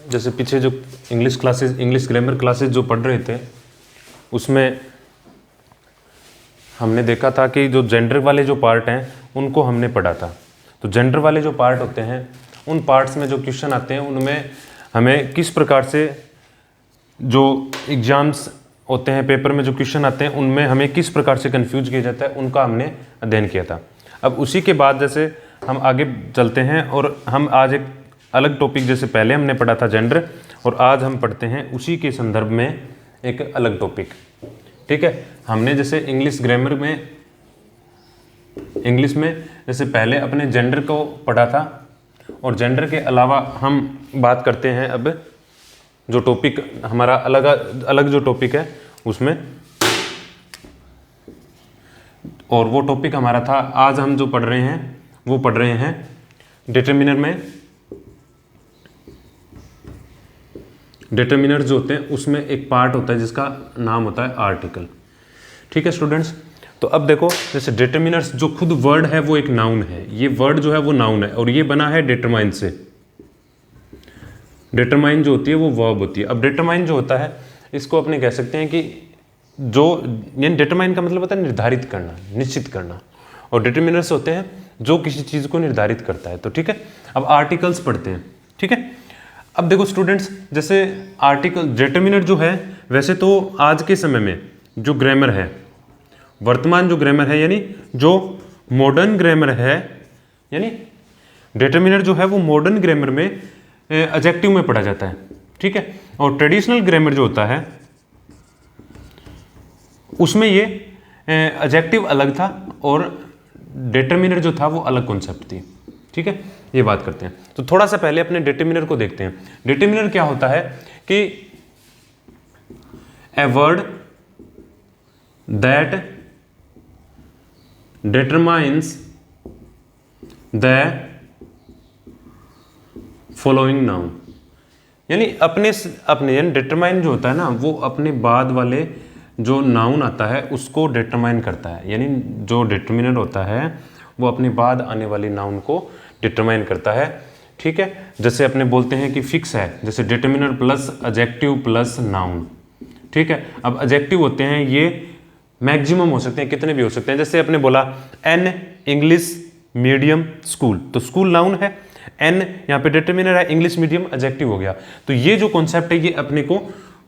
जैसे पीछे जो इंग्लिश ग्रामर क्लासेस जो पढ़ रहे थे उसमें हमने देखा था कि जो जेंडर वाले जो पार्ट हैं उनको हमने पढ़ा था। तो जेंडर वाले जो पार्ट होते हैं उन पार्ट्स में जो क्वेश्चन आते हैं उनमें हमें किस प्रकार से जो एग्जाम्स होते हैं, पेपर में जो क्वेश्चन आते हैं उनमें हमें किस प्रकार से कंफ्यूज किया जाता है, उनका हमने अध्ययन किया था। अब उसी के बाद जैसे हम आगे चलते हैं और हम आज एक अलग टॉपिक, जैसे पहले हमने पढ़ा था जेंडर, और आज हम पढ़ते हैं उसी के संदर्भ में एक अलग टॉपिक। ठीक है, हमने जैसे इंग्लिश ग्रामर में, इंग्लिश में जैसे पहले अपने जेंडर को पढ़ा था, और जेंडर के अलावा हम बात करते हैं अब जो टॉपिक हमारा अलग जो टॉपिक है उसमें, और वो टॉपिक हमारा था, आज हम जो पढ़ रहे हैं वो पढ़ रहे हैं डिटरमिनर में। डिटरमिनर जो होते हैं उसमें एक पार्ट होता है जिसका नाम होता है आर्टिकल। ठीक है स्टूडेंट्स, तो अब देखो जैसे डिटरमिनर्स जो खुद वर्ड है वो एक नाउन है, ये वर्ड जो है वो नाउन है और ये बना है डिटरमाइन से। डिटरमाइन जो होती है वो वर्ब होती है। अब डिटरमाइन जो होता है इसको अपने कह सकते हैं कि जो, यानी डिटरमाइन का मतलब होता है निर्धारित करना, निश्चित करना, और डिटरमिनर्स होते हैं जो किसी चीज़ को निर्धारित करता है। तो ठीक है, अब आर्टिकल्स पढ़ते हैं। ठीक है, अब देखो स्टूडेंट्स, जैसे आर्टिकल डिटरमिनर जो है, वैसे तो आज के समय में जो ग्रामर है, वर्तमान जो ग्रामर है, यानी जो मॉडर्न ग्रामर है, यानी डिटरमिनर जो है वो मॉडर्न ग्रामर में एडजेक्टिव में पढ़ा जाता है। ठीक है, और ट्रेडिशनल ग्रामर जो होता है उसमें ये एडजेक्टिव अलग था और डिटरमिनर जो था वो अलग कॉन्सेप्ट थी। ठीक है, ये बात करते हैं। तो थोड़ा सा पहले अपने डिटरमिनर को देखते हैं। डिटरमिनर क्या होता है कि a word that determines the following noun, यानी अपने यानी डिटरमाइन जो होता है ना वो अपने बाद वाले जो नाउन आता है उसको डिटरमाइन करता है। यानी जो डिटरमिनर होता है वो अपने बाद आने वाली नाउन को डिटरमाइन करता है। ठीक है, जैसे अपने बोलते हैं कि फिक्स है, जैसे determiner plus adjective plus noun. ठीक है, अब एडजेक्टिव होते हैं ये मैक्सिमम हो सकते हैं, कितने भी हो सकते हैं। जैसे अपने बोला एन इंग्लिश मीडियम स्कूल, तो स्कूल नाउन है, एन यहाँ पे डिटरमिनर है, इंग्लिश मीडियम एडजेक्टिव हो गया। तो ये जो कॉन्सेप्ट है ये अपने को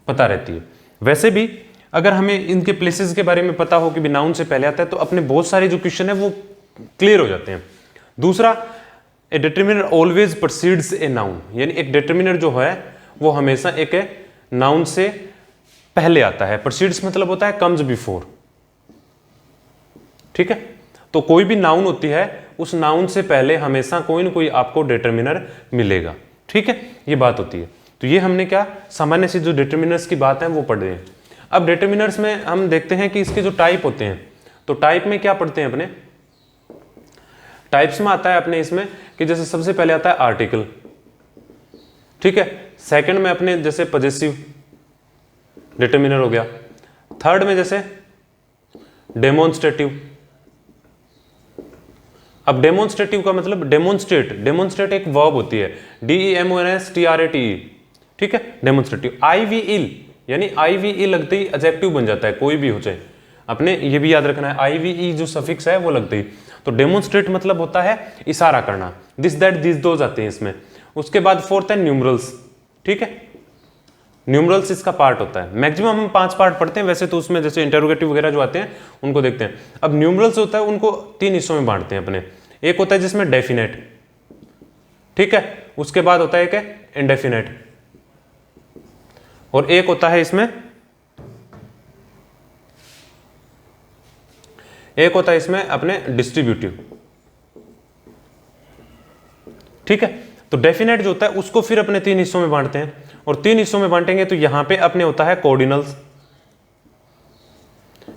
पता रहती है। वैसे भी अगर हमें इनके प्लेसेस के बारे में पता हो कि भी नाउन से पहले आता है तो अपने बहुत सारे जो क्वेश्चन है वो क्लियर हो जाते हैं। दूसरा, a determiner always precedes a noun, यानी एक डिटरमिनर जो है वो हमेशा एक नाउन से पहले आता है। प्रीसीड्स मतलब होता है कम्स बिफोर। ठीक है, तो कोई भी नाउन होती है उस नाउन से पहले हमेशा कोई ना कोई आपको डिटरमिनर मिलेगा। ठीक है, ये बात होती है। तो ये हमने क्या सामान्य से जो डिटरमिनर्स की बात है वो पढ़ रहे हैं। अब डिटरमिनर्स में हम देखते हैं कि इसके जो टाइप होते हैं, तो टाइप में क्या पढ़ते हैं अपने, टाइप्स में आता है अपने इसमें कि जैसे सबसे पहले आता है आर्टिकल। ठीक है, सेकंड में अपने जैसे पजेसिव डिटरमिनर हो गया, थर्ड में जैसे डेमोन्स्ट्रेटिव। अब डेमोन्स्ट्रेटिव का मतलब डेमोन्स्ट्रेट एक वर्ब होती है, DEMONSTRATE। ठीक है, डेमोन्स्ट्रेटिव। IVE यानी IVE लगते ही एडजेक्टिव बन जाता है, कोई भी हो चाहे, अपने ये भी याद रखना है, IVE जो सफिक्स है वो लगते ही। तो डेमोन्स्ट्रेट मतलब होता है इशारा करना, दिस दैट दिस दोज आते हैं इसमें। उसके बाद फोर्थ है न्यूमरल्स। ठीक है, न्यूमरल्स इसका पार्ट होता है। मैक्सिमम हम 5 पार्ट पढ़ते हैं, वैसे तो उसमें जैसे इंटरोगेटिव वगैरह जो आते हैं उनको देखते हैं। अब न्यूमरल्स होता है उनको 3 हिस्सों में बांटते हैं अपने। एक होता है जिसमें डेफिनेट, ठीक है, उसके बाद होता है एक इंडेफिनेट, और एक होता है इसमें अपने डिस्ट्रीब्यूटिव। ठीक है, तो डेफिनेट जो होता है उसको फिर अपने 3 हिस्सों में बांटते हैं, और 3 हिस्सों में बांटेंगे तो यहां पे अपने होता है कोऑर्डिनल्स।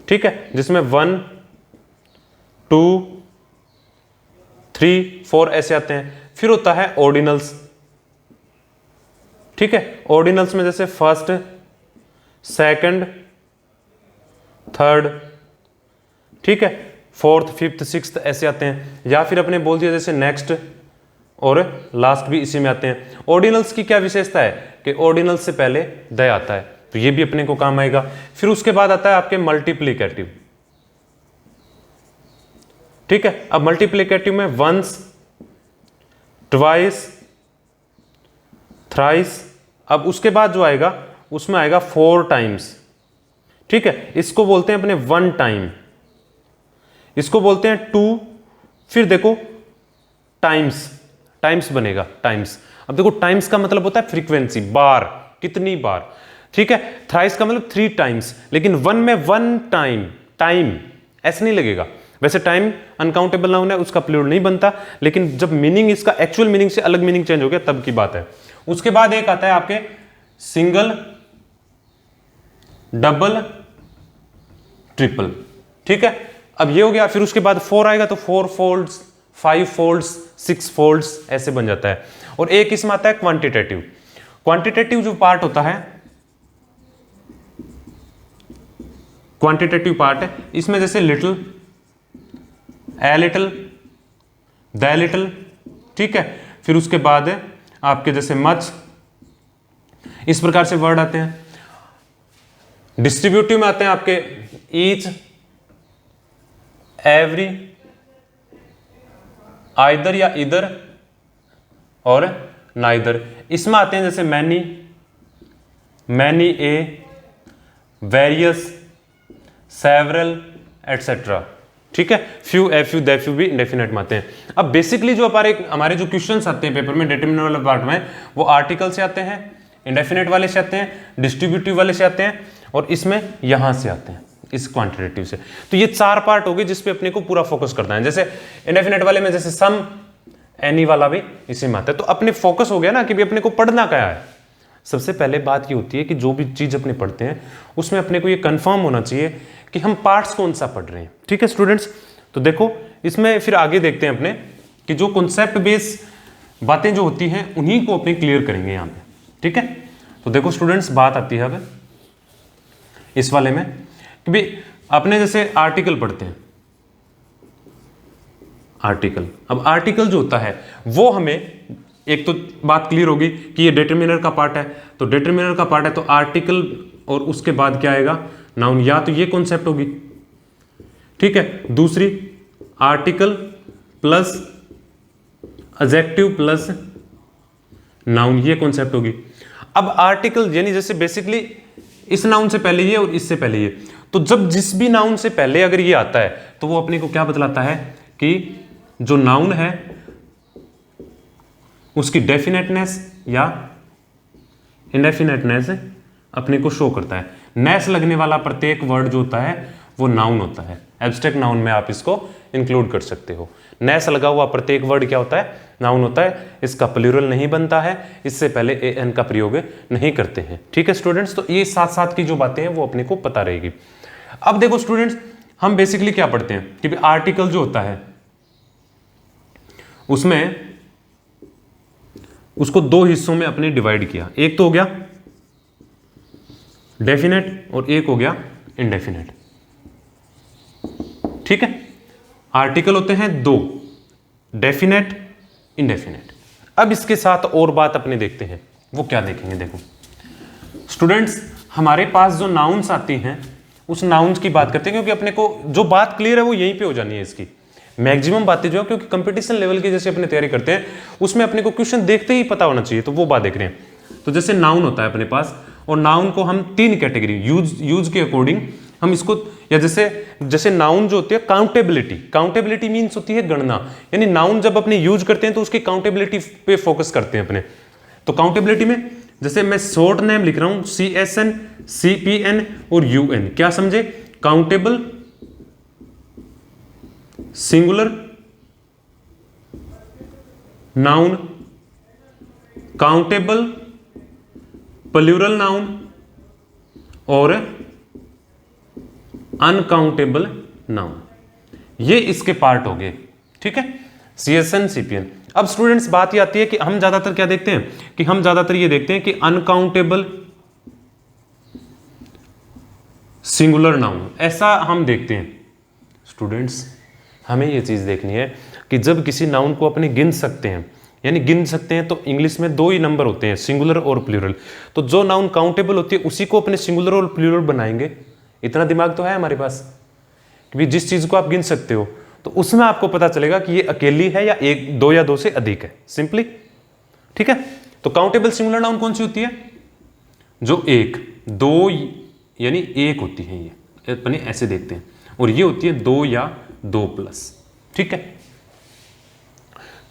ठीक है, जिसमें 1 2 3 4 ऐसे आते हैं। फिर होता है ऑर्डिनल्स। ठीक है, ऑर्डिनल्स में जैसे फर्स्ट, सेकंड, थर्ड, ठीक है, फोर्थ, फिफ्थ, सिक्स्थ ऐसे आते हैं। या फिर अपने बोल दिया जैसे नेक्स्ट और लास्ट भी इसी में आते हैं। ऑर्डिनल्स की क्या विशेषता है कि ऑर्डिनल्स से पहले द आता है, तो ये भी अपने को काम आएगा। फिर उसके बाद आता है आपके मल्टीप्लिकेटिव, ठीक है। अब मल्टीप्लिकेटिव में वंस, ट्वाइस, थ्राइस, अब उसके बाद जो आएगा उसमें आएगा 4 टाइम्स, ठीक है। इसको बोलते हैं अपने 1 टाइम, इसको बोलते हैं 2, फिर देखो टाइम्स, टाइम्स बनेगा टाइम्स। अब देखो टाइम्स का मतलब होता है फ्रीक्वेंसी, बार, कितनी बार, ठीक है। थ्राइस का मतलब 3 टाइम्स, लेकिन 1 में 1 टाइम, टाइम ऐसे नहीं लगेगा। वैसे टाइम अनकाउंटेबल नाउन है, उसका प्लूरल नहीं बनता, लेकिन जब मीनिंग इसका एक्चुअल मीनिंग से अलग मीनिंग चेंज हो गया तब की बात है। उसके बाद एक आता है आपके सिंगल, डबल, ट्रिपल, ठीक है। अब ये हो गया, फिर उसके बाद 4 आएगा तो 4 फोल्ड्स, 5 फोल्ड्स, 6 फोल्ड्स ऐसे बन जाता है। और एक इसमें आता है क्वांटिटेटिव। क्वांटिटेटिव जो पार्ट होता है, क्वांटिटेटिव पार्ट है, इसमें जैसे little, a little, the little, ठीक है। फिर उसके बाद है आपके जैसे मच, इस प्रकार से वर्ड आते हैं। डिस्ट्रीब्यूटिव में आते हैं आपके ईच, एवरी, आइदर या इधर, और नाइदर। इसमें आते हैं जैसे many, many a, various, several, etcetera, ठीक है। Few, a few, they few भी इंडेफिनेट में आते हैं। अब बेसिकली जो हमारे जो क्वेश्चंस आते हैं पेपर में डिटरमिनर वाले पार्ट में, वो आर्टिकल से आते हैं, इंडेफिनेट वाले से आते हैं, डिस्ट्रीब्यूटिव वाले से आते हैं, और इसमें यहां से आते हैं, इस क्वांटिटेटिव से। तो ये 4 पार्ट हो गए जिसपे अपने को पूरा फोकस करना है। जैसे इंडेफिनेट वाले में जैसे सम, एनी वाला भी इसी में आता है। तो अपने फोकस हो गया ना कि भी अपने को पढ़ना क्या है। सबसे पहले बात ये होती है कि जो भी चीज अपने पढ़ते हैं उसमें अपने को ये कंफर्म होना चाहिए कि हम पार्ट्स कौन सा पढ़ रहे हैं, ठीक है स्टूडेंट्स। तो देखो इसमें फिर आगे देखते हैं अपने कि जो कॉन्सेप्ट बेस बातें जो होती हैं उन्हीं को अपने क्लियर करेंगे यहाँ पे, ठीक है। तो देखो स्टूडेंट्स, बात आती है अब इस वाले में कि भाई अपने जैसे आर्टिकल पढ़ते हैं, आर्टिकल। अब आर्टिकल जो होता है वो हमें, एक तो बात क्लियर होगी कि ये डिटरमिनर का पार्ट है, तो डिटरमिनर का पार्ट है तो आर्टिकल और उसके बाद क्या आएगा, नाउन, या तो ये कॉन्सेप्ट होगी, ठीक है। दूसरी article plus adjective plus noun, ये कॉन्सेप्ट होगी। अब आर्टिकल यानी जैसे बेसिकली इस नाउन से पहले ये और इससे पहले ये, तो जब जिस भी नाउन से पहले अगर ये आता है तो वो अपने को क्या बतलाता है कि जो नाउन है उसकी डेफिनेटनेस या इंडेफिनेटनेस अपने को शो करता है। नेस लगने वाला प्रत्येक वर्ड जो होता है वो नाउन होता है। एब्स्ट्रैक्ट नाउन में आप इसको इंक्लूड कर सकते हो। नेस लगा हुआ प्रत्येक वर्ड क्या होता है, नाउन होता है। इसका प्लूरल नहीं बनता है, इससे पहले एन का प्रयोग नहीं करते हैं, ठीक है स्टूडेंट्स। तो ये साथ साथ की जो बातें हैं वो अपने को पता रहेगी। अब देखो स्टूडेंट्स, हम बेसिकली क्या पढ़ते हैं कि आर्टिकल जो होता है उसमें उसको 2 हिस्सों में अपने डिवाइड किया। एक तो हो गया डेफिनेट और एक हो गया इनडेफिनेट, ठीक है। आर्टिकल होते हैं 2, डेफिनेट, इनडेफिनेट। अब इसके साथ और बात अपने देखते हैं, वो क्या देखेंगे। देखो स्टूडेंट्स, हमारे पास जो नाउन्स आती हैं उस नाउन्स की बात करते हैं, क्योंकि अपने को जो बात क्लियर है वो यहीं पे हो जानी है इसकी। मैक्सिमम बातें जो है, क्योंकि कंपटीशन लेवल की जैसे अपने तैयारी करते हैं उसमें अपने को क्वेश्चन देखते ही पता होना चाहिए, तो वो बात देख रहे हैं। तो जैसे नाउन होता है अपने पास, और नाउन को हम 3 कैटेगरी यूज के अकॉर्डिंग हम इसको, या जैसे नाउन जो होती है काउंटेबिलिटी, काउंटेबिलिटी मीन्स होती है गणना, यानी नाउन जब अपने यूज करते हैं तो उसकी काउंटेबिलिटी पे फोकस करते हैं अपने। तो काउंटेबिलिटी में जैसे मैं शॉर्ट नेम लिख रहा हूं CSN, CPN और UN, क्या समझे, countable, singular noun, countable plural noun और अनकाउंटेबल नाउन, ये इसके पार्ट हो गए, ठीक है, CSN, CPN। अब स्टूडेंट्स बात ये आती है कि हम ज्यादातर क्या देखते हैं कि हम ज्यादातर ये देखते हैं कि अनकाउंटेबल सिंगुलर नाउन, ऐसा हम देखते हैं। स्टूडेंट्स, हमें ये चीज देखनी है कि जब किसी नाउन को अपने गिन सकते हैं यानी गिन सकते हैं, तो इंग्लिश में 2 ही नंबर होते हैं, सिंगुलर और प्लूरल। तो जो नाउन काउंटेबल होती है उसी को अपने सिंगुलर और प्लूरल बनाएंगे। इतना दिमाग तो है हमारे पास कि जिस चीज को आप गिन सकते हो तो उसमें आपको पता चलेगा कि ये अकेली है या 1, 2 या 2 से अधिक है, सिंपली। ठीक है, तो काउंटेबल सिंगुलर नाउन कौन सी होती है? जो 1, 2 यानी 1 होती है, ये अपने ऐसे देखते हैं, और ये होती है 2 या 2 प्लस। ठीक है,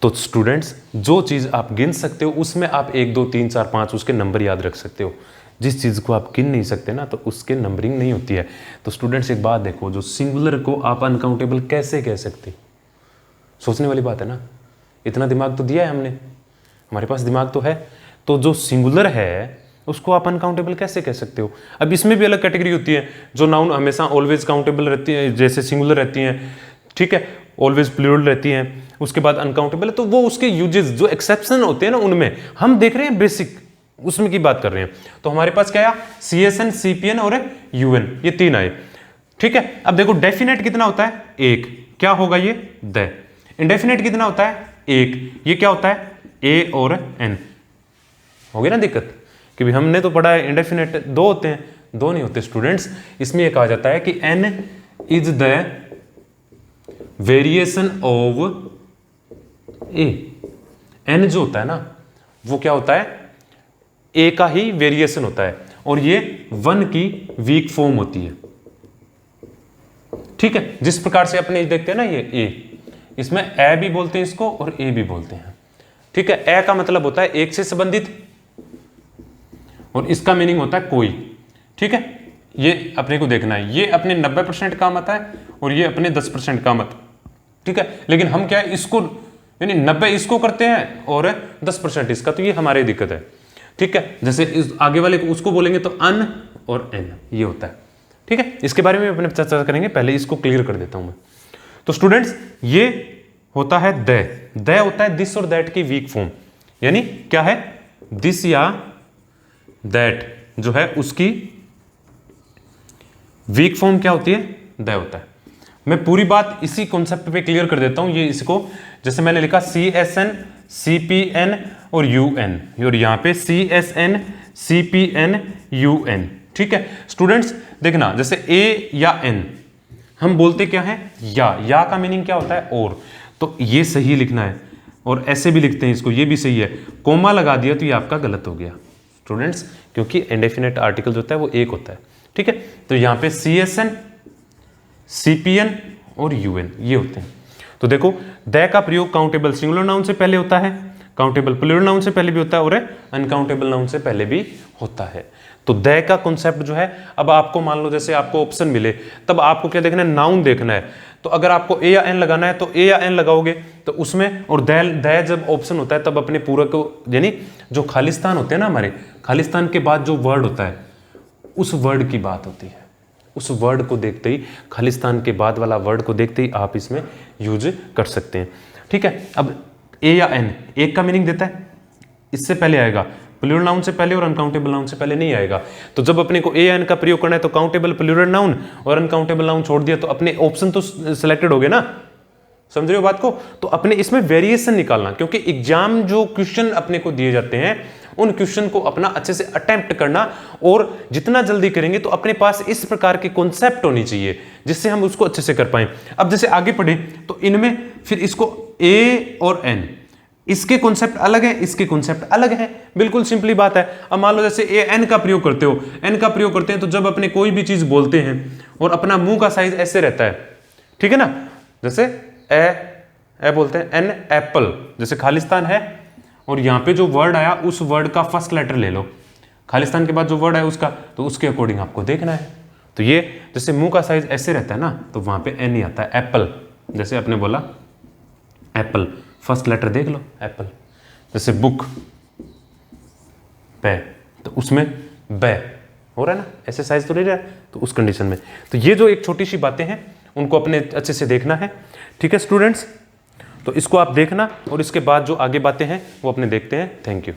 तो स्टूडेंट्स जो चीज आप गिन सकते हो उसमें आप 1, 2, 3, 4, 5 उसके नंबर याद रख सकते हो। जिस चीज को आप गिन नहीं सकते ना, तो उसके नंबरिंग नहीं होती है। तो स्टूडेंट्स एक बात देखो, जो सिंगुलर को आप अनकाउंटेबल कैसे कह सकते? सोचने वाली बात है ना। इतना दिमाग तो दिया है हमने, हमारे पास दिमाग तो है। तो जो सिंगुलर है उसको आप अनकाउंटेबल कैसे कह सकते हो? अब इसमें भी अलग कैटेगरी होती है, जो नाउन हमेशा ऑलवेज काउंटेबल रहती है, जैसे सिंगुलर रहती हैं, ठीक है, ऑलवेज प्लूरल रहती हैं, उसके बाद अनकाउंटेबल है। तो वो उसके यूजेस जो एक्सेप्शन होते हैं ना, उनमें हम देख रहे हैं बेसिक, उसमें की बात कर रहे हैं। तो हमारे पास क्या आया? CSN, CPN और UN, ये 3 आए। ठीक है, अब देखो डेफिनेट कितना होता है? 1, क्या होगा ये? द। इंडेफिनेट कितना होता है? 1, ये क्या होता है? A और N। हो गई ना दिक्कत कि भी हमने तो पढ़ा है इंडेफिनेट 2 होते हैं, 2 नहीं होते स्टूडेंट्स। इसमें यह कहा जाता है कि N is the variation of A। N जो होता है ना, वो क्या होता है? A का ही वेरिएशन होता है, और ये 1 की वीक फॉर्म होती है। ठीक है, जिस प्रकार से अपने देखते हैं ना, ये A, इसमें A भी बोलते हैं इसको और A भी बोलते हैं। ठीक है, A का मतलब होता है एक से संबंधित, और इसका मीनिंग होता है कोई। ठीक है, ये अपने को देखना है, ये अपने 90% काम आता है और ये अपने 10% काम आता है। ठीक है, लेकिन हम क्या है, इसको यानी 90 इसको करते हैं और 10% इसका, तो ये हमारी दिक्कत है। ठीक है, जैसे इस आगे वाले को उसको बोलेंगे तो अन और एन, ये होता है। ठीक है, इसके बारे में अपने चर्चा करेंगे, पहले इसको क्लियर कर देता हूं मैं। तो स्टूडेंट्स ये होता है द होता है दिस और दैट की वीक फॉर्म, यानी क्या है? दिस या दैट जो है उसकी वीक फॉर्म क्या होती है? द होता है। मैं पूरी बात इसी कॉन्सेप्ट पे क्लियर कर देता हूं। ये इसको जैसे मैंने लिखा CSN, CPN और UN, और यहां पे CSN, CPN, UN। ठीक है स्टूडेंट्स, देखना जैसे A या N हम बोलते क्या है? या का मीनिंग क्या होता है? और। तो ये सही लिखना है, और ऐसे भी लिखते हैं इसको, ये भी सही है। कोमा लगा दिया तो ये आपका गलत हो गया स्टूडेंट्स, क्योंकि इंडेफिनेट आर्टिकल जो होता है वो एक होता है। ठीक है, तो यहां पे CSN, CPN और UN ये होते हैं। तो देखो द का प्रयोग काउंटेबल सिंगुलर नाउन से पहले होता है, काउंटेबल प्लूरल नाउन से पहले भी होता है, और अनकाउंटेबल नाउन से पहले भी होता है। तो द का कॉन्सेप्ट जो है, अब आपको मान लो जैसे आपको ऑप्शन मिले, तब आपको क्या देखना है? नाउन देखना है। तो अगर आपको A या N लगाना है तो A या N लगाओगे तो उसमें, और द जब ऑप्शन होता है तब अपने पूरा को, यानी जो खालिस्तान होते हैं ना हमारे, खालिस्तान के बाद जो वर्ड होता है उस वर्ड की बात होती है। उस वर्ड को देखते ही, खालिस्तान के बाद वाला वर्ड को देखते ही आप इसमें यूज कर सकते हैं। ठीक है, अब A या N एक का मीनिंग देता है, इससे पहले आएगा, प्लूरल नाउन से पहले और अनकाउंटेबल नाउन से पहले नहीं आएगा। तो जब अपने को A या N का प्रयोग करना है तो काउंटेबल प्लूरल नाउन और अनकाउंटेबल नाउन छोड़ दिया तो अपने ऑप्शन तो सिलेक्टेड हो गए ना, समझ रहे हो बात को? तो अपने इसमें वेरिएशन निकालना, क्योंकि एग्जाम जो क्वेश्चन अपने को दिए जाते हैं उन क्वेश्चन को अपना अच्छे से अटेम्प्ट करना, और जितना जल्दी करेंगे तो अपने पास इस प्रकार के कॉन्सेप्ट होनी चाहिए जिससे हम उसको अच्छे से कर पाए। अब जैसे आगे पढ़े तो इनमें फिर इसको A और N, इसके कॉन्सेप्ट अलग है, इसके कॉन्सेप्ट अलग है, बिल्कुल सिंपली बात है। अब मान लो जैसे A N का प्रयोग करते हो, N का प्रयोग करते हैं तो जब अपने कोई भी चीज बोलते हैं और अपना मुंह का साइज ऐसे रहता है, ठीक है ना, जैसे ए बोलते हैं, N एप्पल, जैसे खालिस्तान है और यहाँ पे जो वर्ड आया उस वर्ड का फर्स्ट लेटर ले लो, खालिस्तान के बाद जो वर्ड आया उसका, तो उसके अकॉर्डिंग आपको देखना है। तो ये जैसे मुंह का साइज ऐसे रहता है ना, तो वहां पे N ही आता है। एप्पल, जैसे आपने बोला एप्पल, फर्स्ट लेटर देख लो एप्पल। जैसे बुक, पे, तो उसमें बे हो रहा है ना, ऐसे साइज तो नहीं रहा, तो उस कंडीशन में। तो ये जो एक छोटी सी बातें हैं उनको अपने अच्छे से देखना है। ठीक है स्टूडेंट्स, तो इसको आप देखना और इसके बाद जो आगे बातें हैं वो अपने देखते हैं। Thank you.